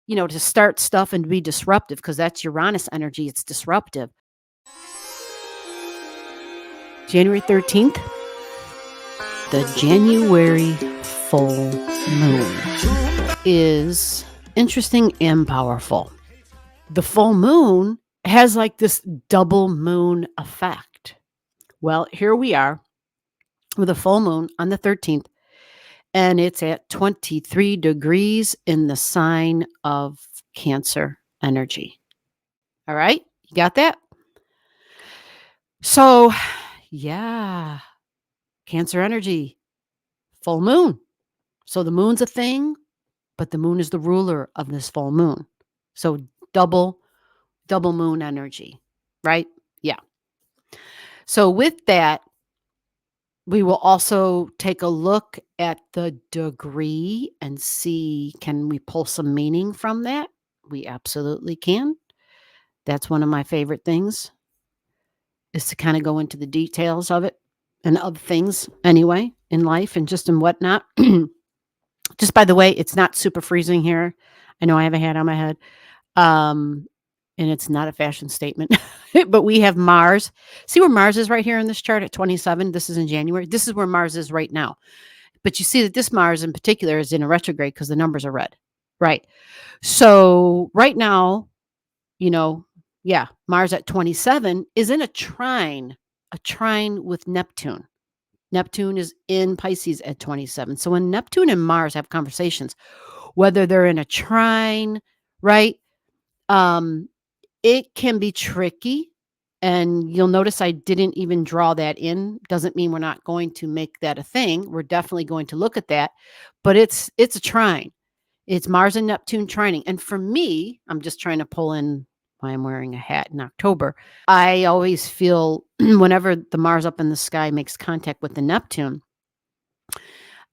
to start stuff and be disruptive because that's Uranus energy. It's disruptive. January 13th, the January full moon is interesting and powerful. The full moon has like this double moon effect. Well, here we are with a full moon on the 13th, and it's at 23 degrees in the sign of Cancer energy. All right, you got that? So, yeah, Cancer energy, full moon. So the moon's a thing, but the moon is the ruler of this full moon. So double moon energy, right? Yeah. So with that, we will also take a look at the degree and see, can we pull some meaning from that? We absolutely can. That's one of my favorite things, is to kind of go into the details of it and of things anyway in life and just in whatnot. Just by the way, it's not super freezing here. I know I have a hat on my head. And it's not a fashion statement, but we have Mars. See where Mars is right here in this chart at 27? This is in January. This is where Mars is right now. But you see that this Mars in particular is in a retrograde because the numbers are red, right? So right now, Mars at 27 is in a trine with Neptune. Neptune is in Pisces at 27. So when Neptune and Mars have conversations, whether they're in a trine, right? It can be tricky, and you'll notice I didn't even draw that in. Doesn't mean we're not going to make that a thing. We're definitely going to look at that, but it's a trine. It's Mars and Neptune trining. And for me, I'm just trying to pull in why I'm wearing a hat in October. I always feel whenever the Mars up in the sky makes contact with the Neptune,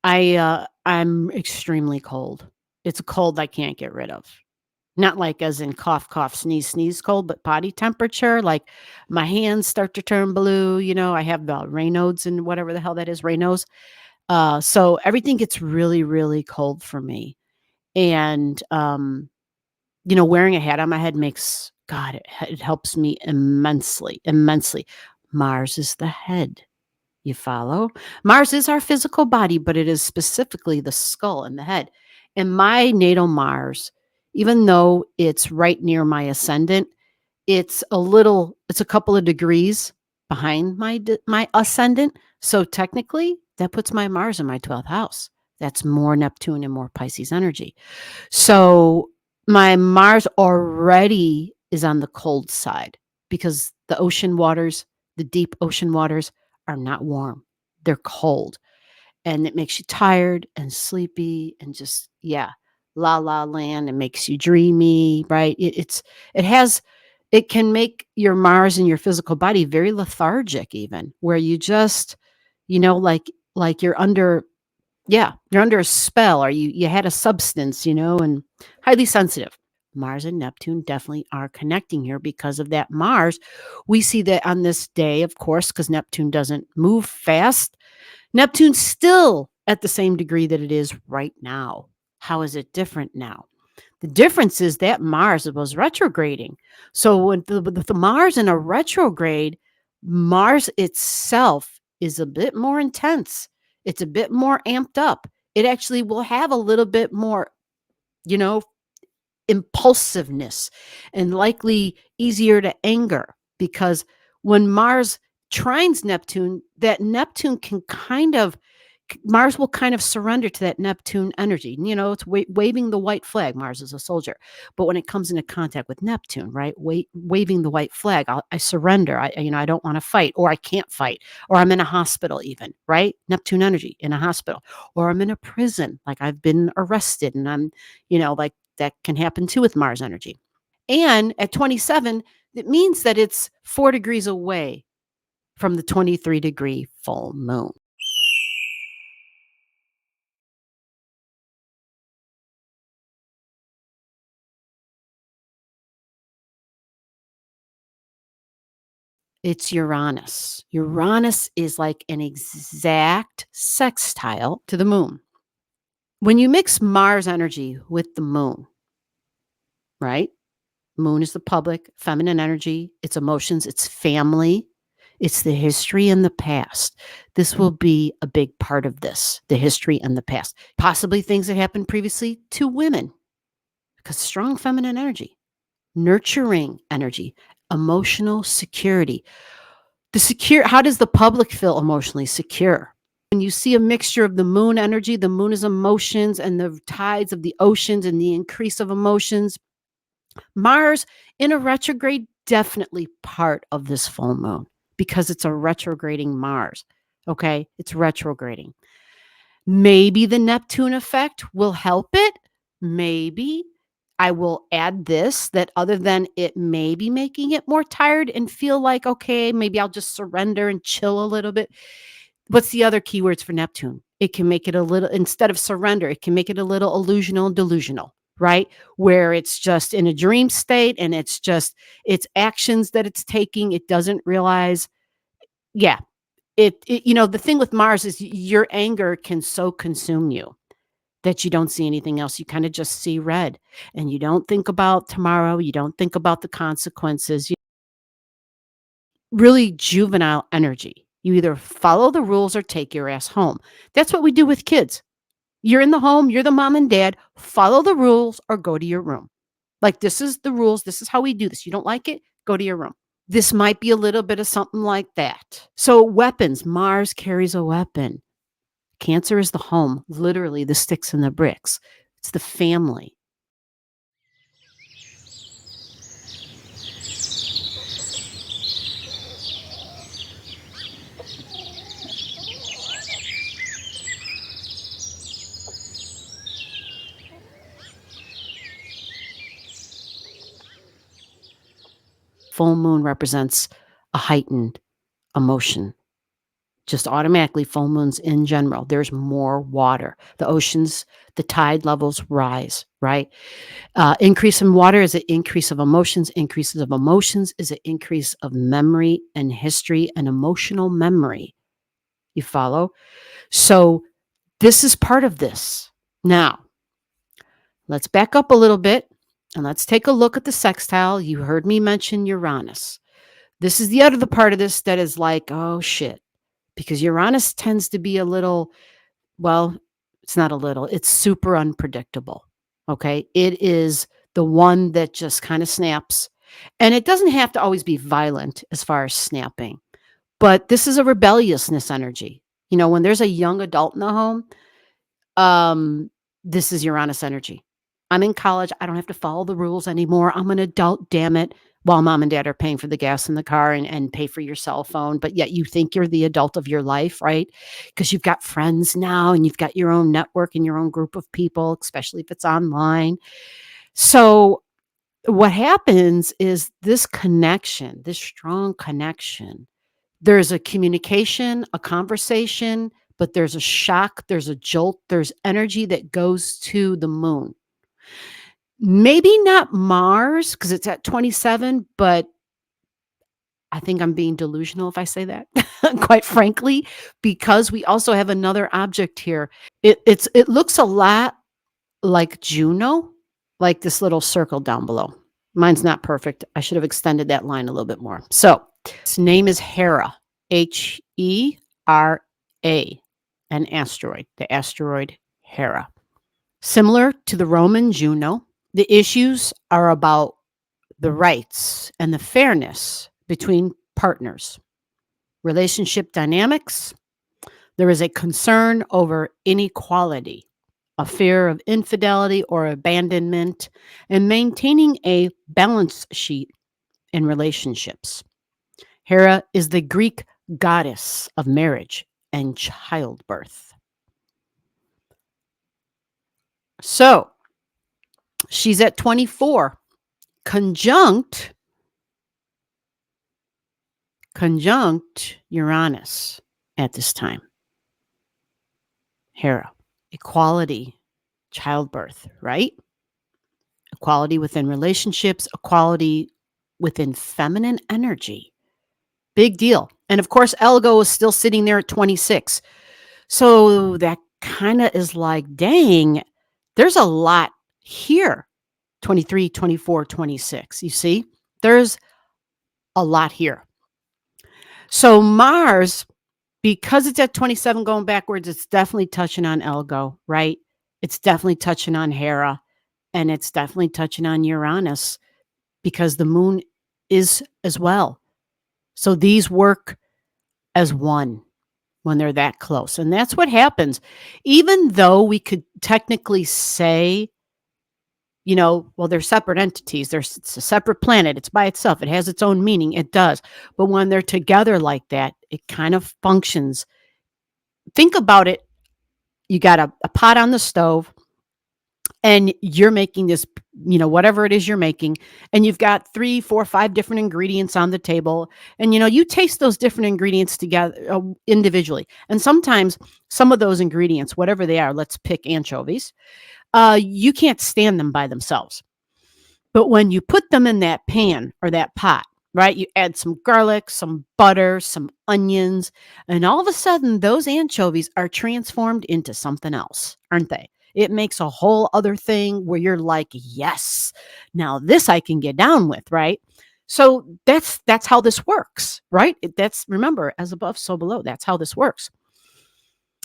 I'm extremely cold. It's a cold I can't get rid of. Not like as in cough, cough, sneeze, sneeze cold, but body temperature. Like my hands start to turn blue. I have Raynaud's and whatever the hell that is, Raynaud's. So everything gets really, really cold for me. And, wearing a hat on my head makes, God, it helps me immensely, immensely. Mars is the head. You follow? Mars is our physical body, but it is specifically the skull and the head. And my natal Mars, even though it's right near my ascendant, it's a couple of degrees behind my ascendant. So technically, that puts my Mars in my 12th house. That's more Neptune and more Pisces energy. So my Mars already is on the cold side because the ocean waters, the deep ocean waters, are not warm. They're cold. And it makes you tired and sleepy and just, la la land. It makes you dreamy, right? It can make your Mars and your physical body very lethargic, even where you just, like you're under, you're under a spell, or you had a substance, and highly sensitive. Mars and Neptune definitely are connecting here because of that Mars. We see that on this day, of course, because Neptune doesn't move fast. Neptune's still at the same degree that it is right now. How is it different now? The difference is that Mars was retrograding. So with the Mars in a retrograde, Mars itself is a bit more intense. It's a bit more amped up. It actually will have a little bit more, impulsiveness, and likely easier to anger, because when Mars trines Neptune, that Neptune can Mars will kind of surrender to that Neptune energy. It's waving the white flag. Mars is a soldier. But when it comes into contact with Neptune, right, waving the white flag, I surrender. I don't want to fight, or I can't fight, or I'm in a hospital even, right? Neptune energy in a hospital, or I'm in a prison, like I've been arrested, and I'm, like that can happen too with Mars energy. And at 27, it means that it's 4 degrees away from the 23-degree full moon. It's Uranus. Uranus is like an exact sextile to the moon. When you mix Mars energy with the moon, right? Moon is the public, feminine energy, it's emotions, it's family, it's the history and the past. This will be a big part of this, the history and the past. Possibly things that happened previously to women, because strong feminine energy, nurturing energy, emotional security. How does the public feel emotionally secure? When you see a mixture of the moon energy, the moon is emotions and the tides of the oceans and the increase of emotions. Mars in a retrograde, definitely part of this full moon because it's a retrograding Mars. Okay. It's retrograding. Maybe the Neptune effect will help it. Maybe I will add this that other than it may be making it more tired and feel like, okay, maybe I'll just surrender and chill a little bit. What's the other keywords for Neptune? It can make it a little, instead of surrender, it can make it a little illusional and delusional, right? Where it's just in a dream state and it's just, it's actions that it's taking. It doesn't realize. Yeah. The thing with Mars is your anger can so consume you that you don't see anything else. You kind of just see red and you don't think about tomorrow. You don't think about the consequences. Really juvenile energy. You either follow the rules or take your ass home. That's what we do with kids. You're in the home, you're the mom and dad, follow the rules or go to your room. Like, this is the rules. This is how we do this. You don't like it? Go to your room. This might be a little bit of something like that. So, weapons. Mars carries a weapon. Cancer is the home, literally the sticks and the bricks. It's the family. Full moon represents a heightened emotion. Just automatically, full moons in general, there's more water. The oceans, the tide levels rise, right? Increase in water is an increase of emotions. Increases of emotions is an increase of memory and history and emotional memory. You follow? So this is part of this. Now, let's back up a little bit and let's take a look at the sextile. You heard me mention Uranus. This is the other part of this that is like, oh shit, because Uranus tends to be a little, well, it's not a little, it's super unpredictable. Okay. It is the one that just kind of snaps. And it doesn't have to always be violent as far as snapping, but this is a rebelliousness energy. When there's a young adult in the home, this is Uranus energy. I'm in college. I don't have to follow the rules anymore. I'm an adult, damn it. While mom and dad are paying for the gas in the car and pay for your cell phone, but yet you think you're the adult of your life, right? Because you've got friends now and you've got your own network and your own group of people, especially if it's online. So what happens is this connection, this strong connection, there's a communication, a conversation, but there's a shock, there's a jolt, there's energy that goes to the moon. Maybe not Mars because it's at 27, but I think I'm being delusional if I say that, quite frankly, because we also have another object here. It looks a lot like Juno, like this little circle down below. Mine's not perfect. I should have extended that line a little bit more. So, its name is Hera, Hera, an asteroid, the asteroid Hera. Similar to the Roman Juno, the issues are about the rights and the fairness between partners, relationship dynamics. There is a concern over inequality, a fear of infidelity or abandonment, and maintaining a balance sheet in relationships. Hera is the Greek goddess of marriage and childbirth. So she's at 24, conjunct Uranus at this time. Hera, equality, childbirth, right? Equality within relationships, equality within feminine energy. Big deal. And of course, Elgo is still sitting there at 26. So that kind of is like, dang, there's a lot here 23, 24, 26. You see? There's a lot here. So Mars, because it's at 27 going backwards, it's definitely touching on Elgo, right? It's definitely touching on Hera, and it's definitely touching on Uranus because the moon is as well. So these work as one when they're that close. And that's what happens. Even though we could technically say, well, they're separate entities. It's a separate planet. It's by itself. It has its own meaning. It does. But when they're together like that, it kind of functions. Think about it. You got a pot on the stove and you're making this, whatever it is you're making, and you've got 3, 4, 5 different ingredients on the table. And, you taste those different ingredients together individually. And sometimes some of those ingredients, whatever they are, let's pick anchovies, you can't stand them by themselves. But when you put them in that pan or that pot, right, you add some garlic, some butter, some onions, and all of a sudden those anchovies are transformed into something else, aren't they? It makes a whole other thing where you're like, yes, now this I can get down with, right? So that's how this works, right? Remember, as above, so below. That's how this works.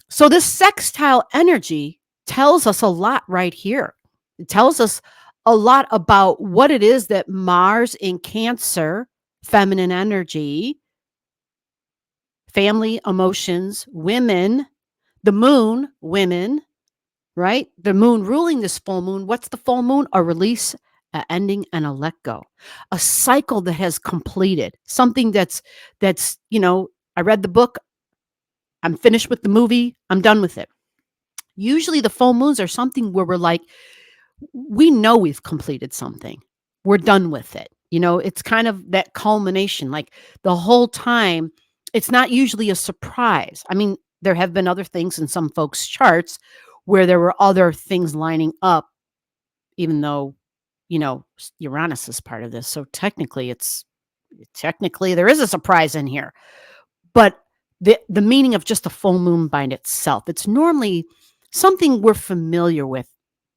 So this sextile energy tells us a lot right here. It tells us a lot about what it is that Mars in Cancer, feminine energy, family, emotions, women, the moon, women, right? The moon ruling this full moon. What's the full moon? A release, a ending, and a let go. A cycle that has completed. Something that's, I read the book. I'm finished with the movie. I'm done with it. Usually the full moons are something where we're like, we know we've completed something. We're done with it. It's kind of that culmination. Like the whole time, it's not usually a surprise. I mean, there have been other things in some folks' charts where there were other things lining up, even though, Uranus is part of this. So technically there is a surprise in here. But the meaning of just the full moon by itself, it's normally something we're familiar with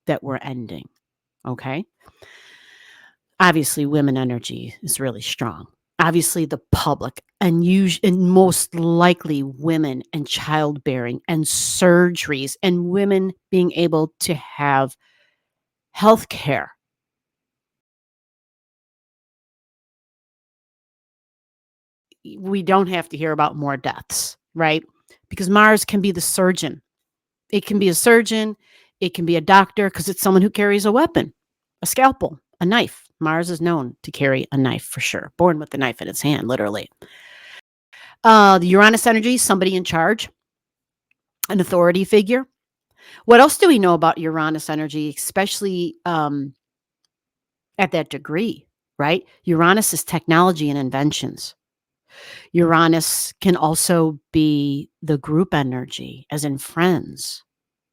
that we're ending. Okay. Obviously, women energy is really strong. Obviously, the public and most likely women and childbearing and surgeries and women being able to have health care. We don't have to hear about more deaths, right? Because Mars can be the surgeon. It can be a surgeon. It can be a doctor because it's someone who carries a weapon, a scalpel, a knife. Mars is known to carry a knife for sure, born with the knife in its hand, literally. The Uranus energy, somebody in charge, an authority figure. What else do we know about Uranus energy, especially at that degree, right? Uranus is technology and inventions. Uranus can also be the group energy, as in friends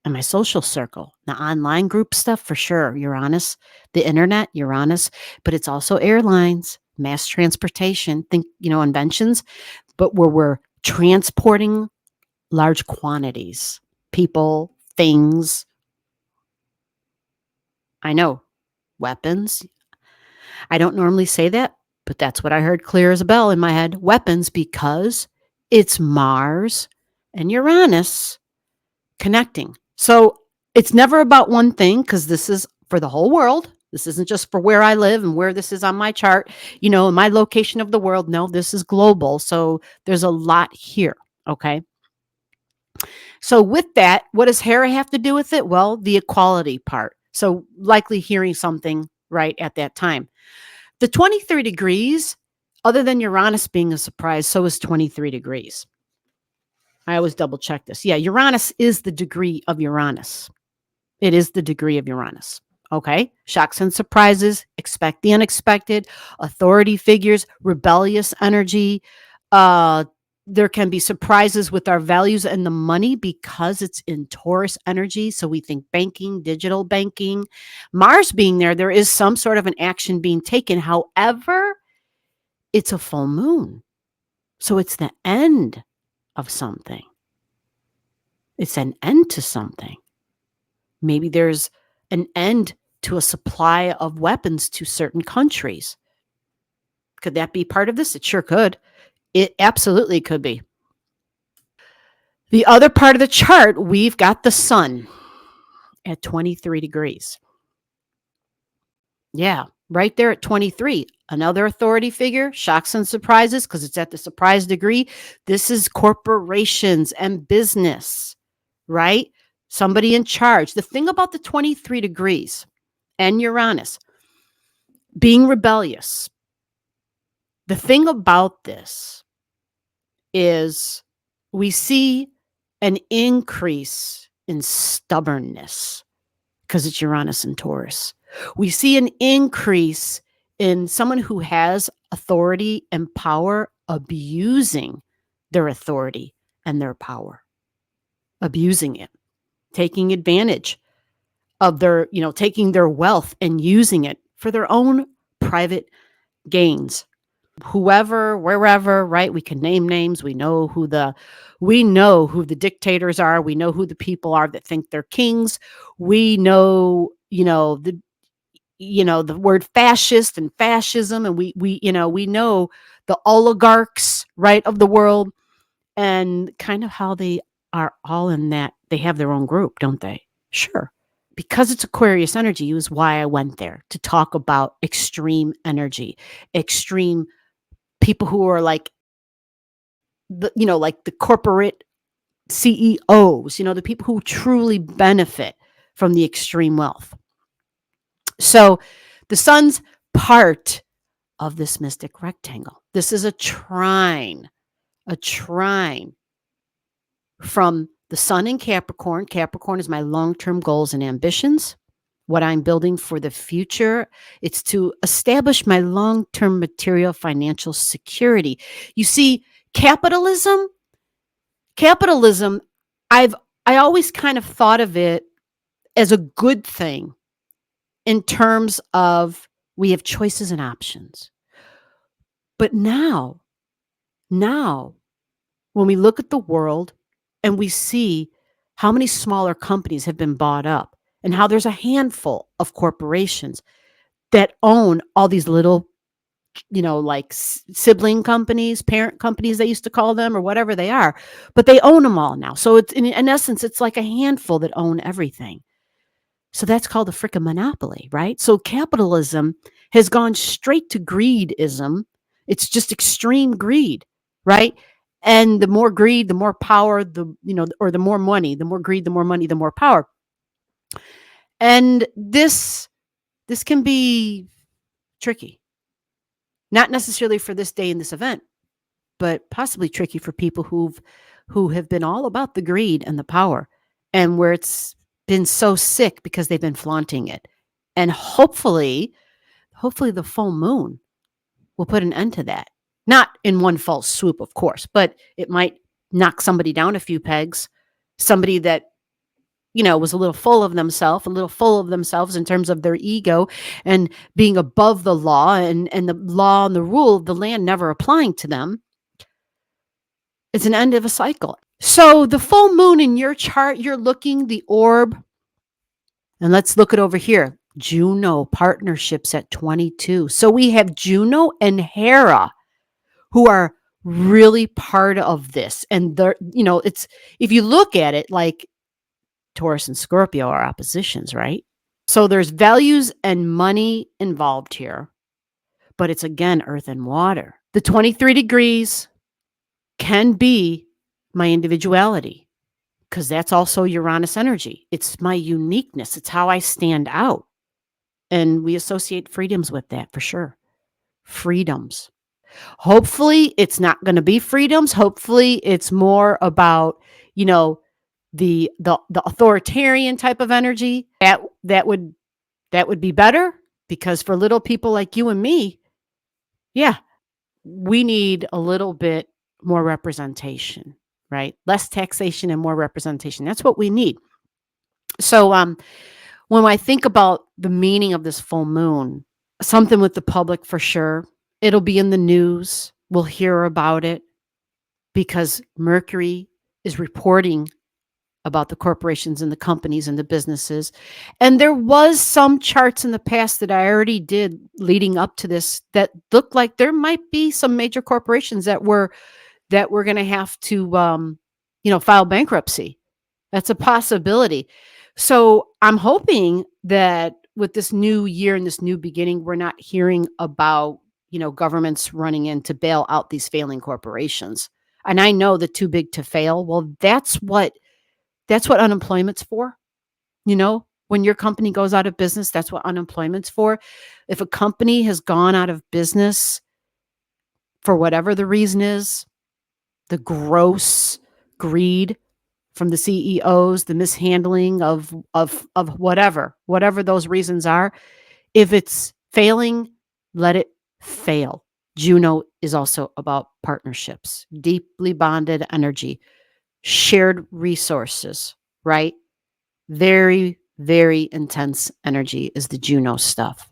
and my social circle. The online group stuff, for sure, Uranus. The internet, Uranus. But it's also airlines, mass transportation, think, inventions, but where we're transporting large quantities, people, things. I know, weapons. I don't normally say that, but that's what I heard clear as a bell in my head. Weapons, because it's Mars and Uranus connecting. So it's never about one thing because this is for the whole world. This isn't just for where I live and where this is on my chart, my location of the world. No, this is global. So there's a lot here. Okay. So with that, what does Hera have to do with it? Well, the equality part. So likely hearing something right at that time. The 23 degrees, other than Uranus being a surprise, so is 23 degrees. I always double check this. Yeah, Uranus is the degree of Uranus. It is the degree of Uranus. Okay. Shocks and surprises, expect the unexpected, authority figures, rebellious energy. There can be surprises with our values and the money because it's in Taurus energy. So we think banking, digital banking. Mars being there is some sort of an action being taken. However, it's a full moon. So it's the end of something. It's an end to something. Maybe there's an end to a supply of weapons to certain countries. Could that be part of this? It sure could. It absolutely could be. The other part of the chart, we've got the sun at 23 degrees. Yeah, right there at 23. Another authority figure, shocks and surprises, because it's at the surprise degree. This is corporations and business, right? Somebody in charge. The thing about the 23 degrees and Uranus being rebellious, the thing about this is we see an increase in stubbornness because it's Uranus and Taurus. We see an increase in someone who has authority and power abusing their authority and their power, abusing it, taking advantage of their, taking their wealth and using it for their own private gains. Whoever, wherever, right? We can name names. We know who the dictators are. We know who the people are that think they're kings. We know, the word fascist and fascism, and we know the oligarchs, right, of the world, and kind of how they are all in that. They have their own group, don't they? Sure. Because it's Aquarius energy is why I went there, to talk about extreme energy, extreme people who are like the corporate CEOs, the people who truly benefit from the extreme wealth. So the sun's part of this mystic rectangle. This is a trine from the sun in Capricorn. Capricorn is my long-term goals and ambitions, what I'm building for the future. It's to establish my long-term material financial security. You see, capitalism, I always kind of thought of it as a good thing in terms of we have choices and options. But now, when we look at the world and we see how many smaller companies have been bought up and how there's a handful of corporations that own all these little, like sibling companies, parent companies, they used to call them, or whatever they are, but they own them all now. So it's in essence, it's like a handful that own everything. So that's called a frickin' monopoly, right? So capitalism has gone straight to greedism. It's just extreme greed, right? And the more greed, the more power, or the more money, the more greed, the more money, the more power. And this can be tricky. Not necessarily for this day in this event, but possibly tricky for people who have been all about the greed and the power, and where it's been so sick because they've been flaunting it. And hopefully the full moon will put an end to that. Not in one false swoop, of course, but it might knock somebody down a few pegs, somebody that was a little full of themselves in terms of their ego and being above the law and the law and the rule of the land never applying to them. It's an end of a cycle. So the full moon in your chart, you're looking the orb. And let's look it over here. Juno partnerships at 22. So we have Juno and Hera who are really part of this. And they're, it's, if you look at it, like Taurus and Scorpio are oppositions, right? So there's values and money involved here, but it's again, earth and water. The 23 degrees can be my individuality, because that's also Uranus energy. It's my uniqueness. It's how I stand out. And we associate freedoms with that for sure. Freedoms. Hopefully it's not going to be freedoms. Hopefully it's more about, the authoritarian type of energy. That would be better, because for little people like you and me, yeah, we need a little bit more representation, right? Less taxation and more representation. That's what we need. So when I think about the meaning of this full moon, something with the public for sure. It'll be in the news. We'll hear about it because Mercury is reporting about the corporations and the companies and the businesses. And there was some charts in the past that I already did leading up to this that looked like there might be some major corporations that were going to have to file bankruptcy. That's a possibility. So I'm hoping that with this new year and this new beginning, we're not hearing about, governments running in to bail out these failing corporations. And I know the too big to fail. Well, that's what unemployment's for. When your company goes out of business, that's what unemployment's for. If a company has gone out of business for whatever the reason is, the gross greed from the CEOs, the mishandling of whatever those reasons are. If it's failing, let it fail. Juno is also about partnerships, deeply bonded energy, shared resources, right? Very, very intense energy is the Juno stuff.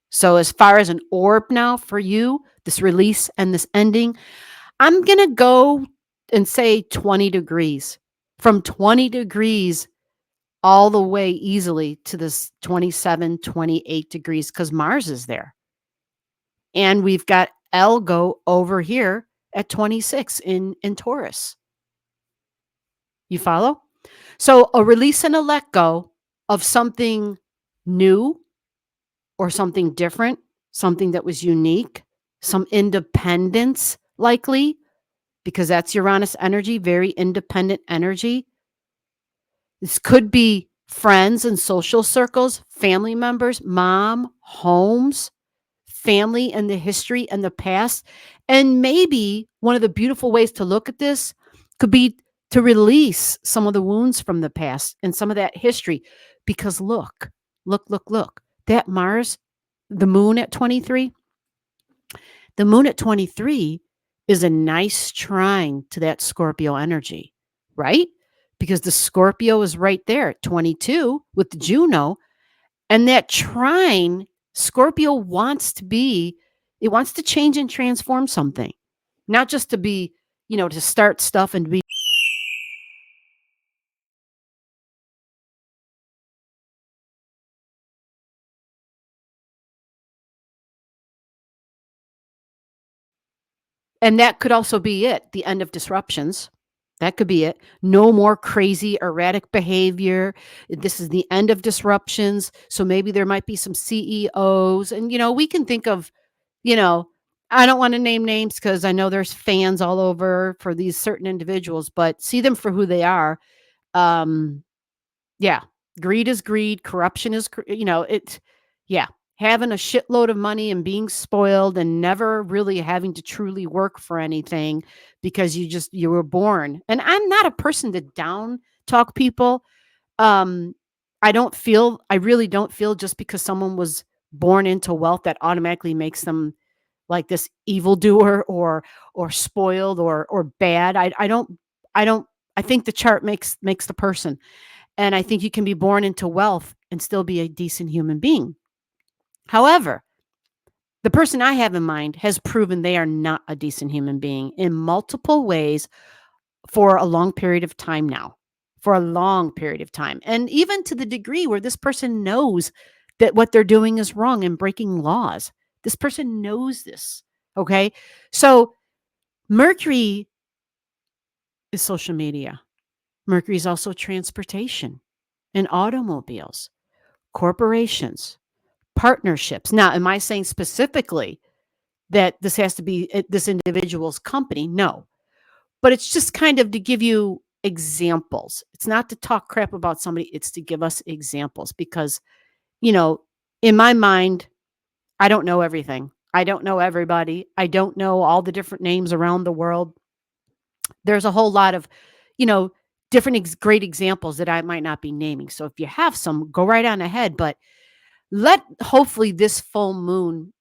So as far as an orb now for you, this release and this ending, I'm going to go and say 20 degrees. From 20 degrees all the way easily to this 27, 28 degrees because Mars is there. And we've got Elgo over here at 26 in Taurus. You follow? So a release and a let go of something new or something different, something that was unique, some independence likely, because that's Uranus energy, very independent energy. This could be friends and social circles, family members, mom, homes, family and the history and the past. And maybe one of the beautiful ways to look at this could be to release some of the wounds from the past and some of that history. Because look, that Mars, the moon at 23, the moon at 23 is a nice trine to that Scorpio energy, right? Because the Scorpio is right there at 22 with the Juno. And that trine, Scorpio it wants to change and transform something, not just to be, to start stuff and to be. And that could also be it, the end of disruptions. That could be it. No more crazy, erratic behavior. This is the end of disruptions. So maybe there might be some CEOs. And, we can think of, you know, I don't want to name names because I know there's fans all over for these certain individuals, but see them for who they are. Um, yeah, greed is greed, corruption is, yeah, having a shitload of money and being spoiled and never really having to truly work for anything because you were born. And I'm not a person to down talk people. Um, I really don't feel just because someone was born into wealth that automatically makes them like this evildoer or spoiled or bad. I don't I think the chart makes the person. And I think you can be born into wealth and still be a decent human being. However, the person I have in mind has proven they are not a decent human being in multiple ways for a long period of time now, for a long period of time. And even to the degree where this person knows that what they're doing is wrong and breaking laws. This person knows this. Okay. So Mercury is social media. Mercury is also transportation and automobiles, corporations, partnerships. Now, am I saying specifically that this has to be this individual's company? No. But it's just kind of to give you examples. It's not to talk crap about somebody, it's to give us examples because, you know, in my mind, I don't know everything. I don't know everybody. I don't know all the different names around the world. There's a whole lot of, you know, different great examples that I might not be naming. So if you have some, go right on ahead. But let hopefully this full moon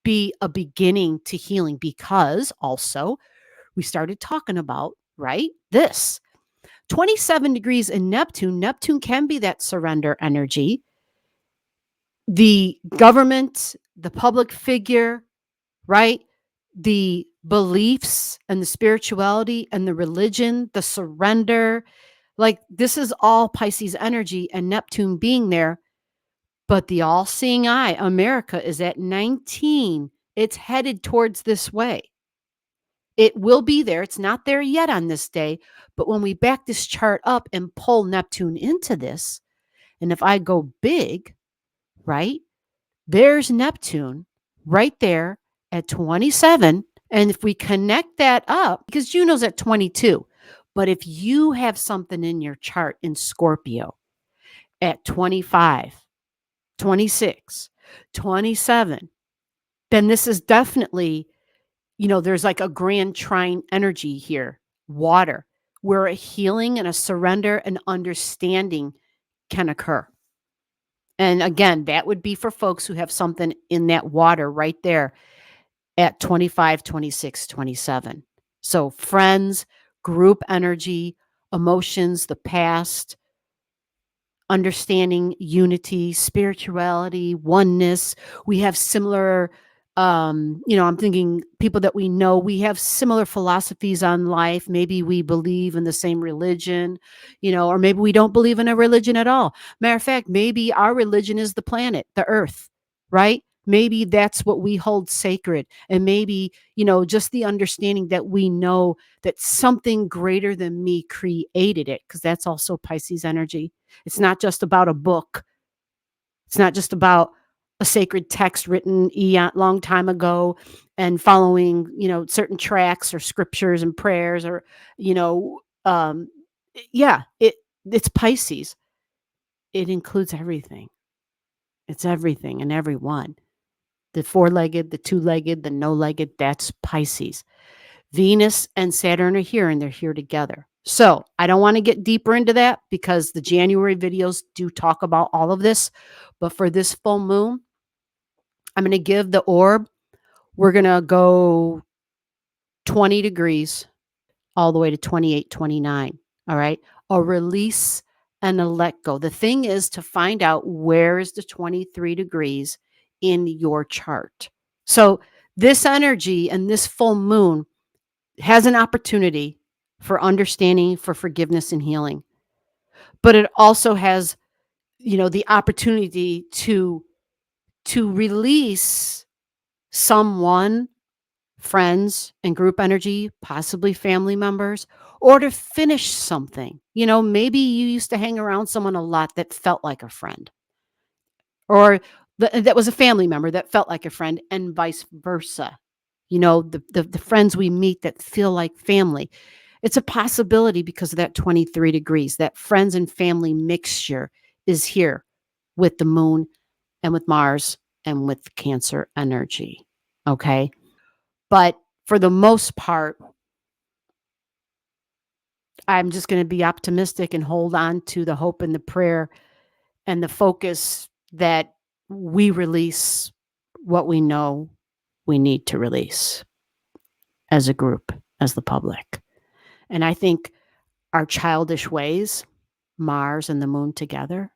be a beginning to healing because also we started talking about, right? This 27 degrees in Neptune. Neptune can be that surrender energy. The government, the public figure, right? The beliefs and the spirituality and the religion, the surrender. Like, this is all Pisces energy and Neptune being there, but the all-seeing eye, America, is at 19. It's headed towards this way. It will be there. It's not there yet on this day, but when we back this chart up and pull Neptune into this, and if I go big, right, there's Neptune right there at 27. And if we connect that up, because Juno's at 22, but if you have something in your chart in Scorpio at 25, 26, 27, then this is definitely, there's like a grand trine energy here, water, where a healing and a surrender and understanding can occur. And again, that would be for folks who have something in that water right there at 25, 26, 27. So friends, group energy, emotions, the past, understanding unity, spirituality, oneness. We have similar, I'm thinking people that we know, we have similar philosophies on life. Maybe we believe in the same religion, or maybe we don't believe in a religion at all. Matter of fact, maybe our religion is the planet, the earth, right? Maybe that's what we hold sacred. And maybe, just the understanding that we know that something greater than me created it, because that's also Pisces energy. It's not just about a book. It's not just about a sacred text written long time ago and following, certain tracks or scriptures and prayers or, it's Pisces. It includes everything. It's everything and everyone. The four-legged, the two-legged, the no-legged, that's Pisces. Venus and Saturn are here and they're here together. So I don't want to get deeper into that because the January videos do talk about all of this. But for this full moon, I'm going to give the orb. We're going to go 20 degrees all the way to 28, 29. All right. A release and a let go. The thing is to find out where is the 23 degrees in your chart. So this energy and this full moon has an opportunity for understanding, for forgiveness and healing. But it also has, the opportunity to release someone, friends and group energy, possibly family members, or to finish something. Maybe you used to hang around someone a lot that felt like a friend, or that was a family member that felt like a friend, and vice versa. The friends we meet that feel like family. It's a possibility because of that 23 degrees. That friends and family mixture is here with the moon and with Mars and with Cancer energy. Okay. But for the most part, I'm just going to be optimistic and hold on to the hope and the prayer and the focus that we release what we know we need to release as a group, as the public. And I think our childish ways, Mars and the moon together,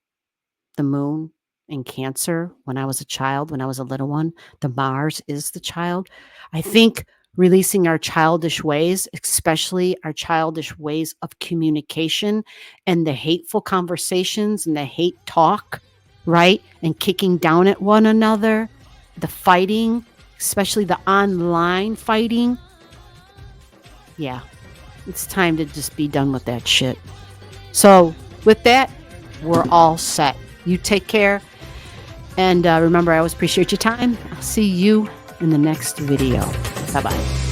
the moon in Cancer, when I was a child, when I was a little one, the Mars is the child. I think releasing our childish ways, especially our childish ways of communication and the hateful conversations and the hate talk, right? And kicking down at one another, the fighting, especially the online fighting. Yeah, it's time to just be done with that shit. So with that, we're all set. You take care. And remember, I always appreciate your time. I'll see you in the next video. Bye-bye.